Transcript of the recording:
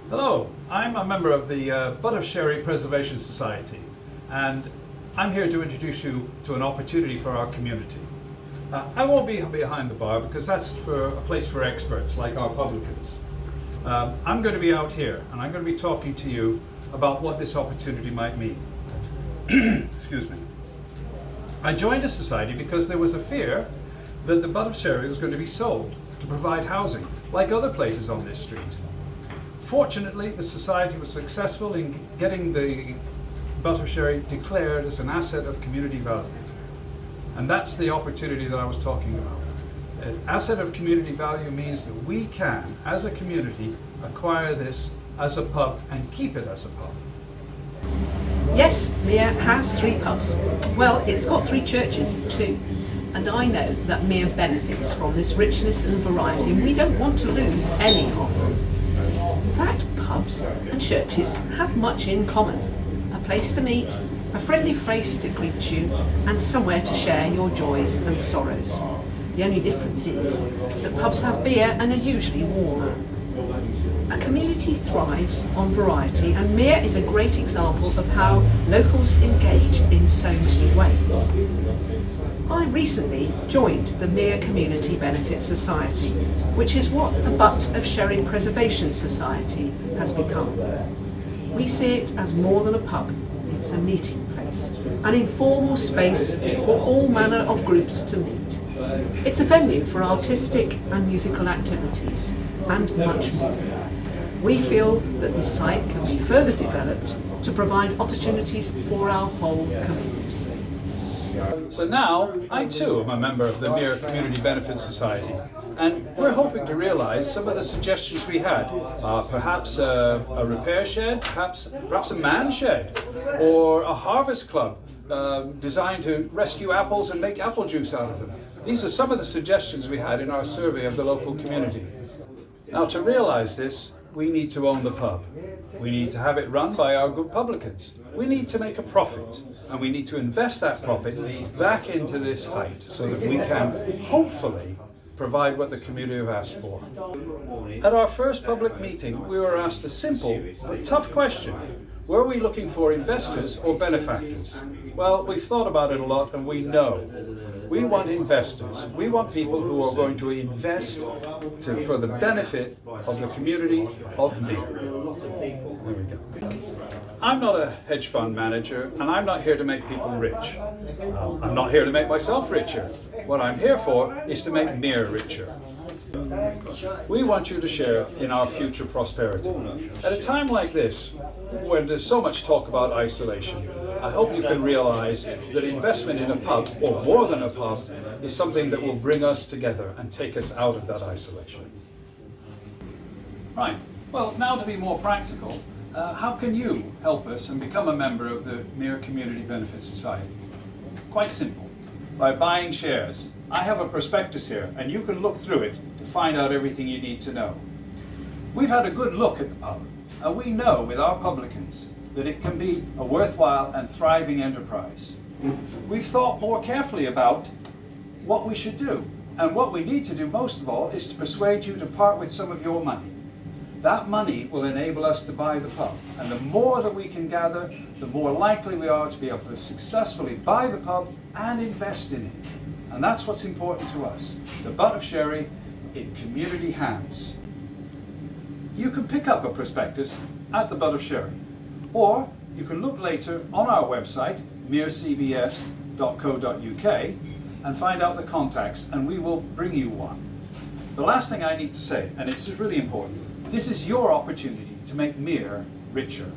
Hello, I'm a member of the Butt of Sherry Preservation Society, and I'm here to introduce you to an opportunity for our community. I won't be behind the bar because that's a place for experts like our publicans. I'm going to be out here and I'm going to be talking to you about what this opportunity might mean. Excuse me. I joined the society because there was a fear that the Butt of Sherry was going to be sold to provide housing, like other places on this street. Fortunately, the society was successful in getting the Butt of Sherry declared as an asset of community value. And that's the opportunity that I was talking about. An asset of community value means that we can, as a community, acquire this as a pub and keep it as a pub. Yes, Mere has 3 pubs. Well, it's got 3 churches too. And I know that Mere benefits from this richness and variety, and we don't want to lose any of them. In fact, pubs and churches have much in common. A place to meet, a friendly face to greet you, and somewhere to share your joys and sorrows. The only difference is that pubs have beer and are usually warmer. A community thrives on variety, and Mere is a great example of how locals engage in so many ways. I recently joined the Mere Community Benefit Society, which is what the Butt of Sherry Preservation Society has become. We see it as more than a pub. It's a meeting place, an informal space for all manner of groups to meet. It's a venue for artistic and musical activities, and much more. We feel that this site can be further developed to provide opportunities for our whole community. So now, I too am a member of the Mere Community Benefit Society, and we're hoping to realize some of the suggestions we had. Perhaps a repair shed, perhaps a man shed, or a harvest club designed to rescue apples and make apple juice out of them. These are some of the suggestions we had in our survey of the local community. Now, to realize this, we need to own the pub. We need to have it run by our good publicans. We need to make a profit, and we need to invest that profit back into this height so that we can hopefully provide what the community have asked for. At our first public meeting, we were asked a simple but tough question. Were we looking for investors or benefactors? Well, we've thought about it a lot, and we know. We want investors. We want people who are going to invest for the benefit of the community of Mere. There we go. I'm not a hedge fund manager, and I'm not here to make people rich. I'm not here to make myself richer. What I'm here for is to make Mere richer. We want you to share in our future prosperity. At a time like this, when there's so much talk about isolation, I hope you can realize that investment in a pub, or more than a pub, is something that will bring us together and take us out of that isolation. Right, well, now to be more practical, how can you help us and become a member of the Mere Community Benefit Society? Quite simple, by buying shares. I have a prospectus here, and you can look through it to find out everything you need to know. We've had a good look at the pub, and we know with our publicans that it can be a worthwhile and thriving enterprise. We've thought more carefully about what we should do, and what we need to do most of all is to persuade you to part with some of your money. That money will enable us to buy the pub, and the more that we can gather, the more likely we are to be able to successfully buy the pub and invest in it. And that's what's important to us, the Butt of Sherry in community hands. You can pick up a prospectus at the Butt of Sherry, or you can look later on our website, Mere CBS.co.uk, and find out the contacts, and we will bring you one. The last thing I need to say, and it's really important, this is your opportunity to make Mere richer.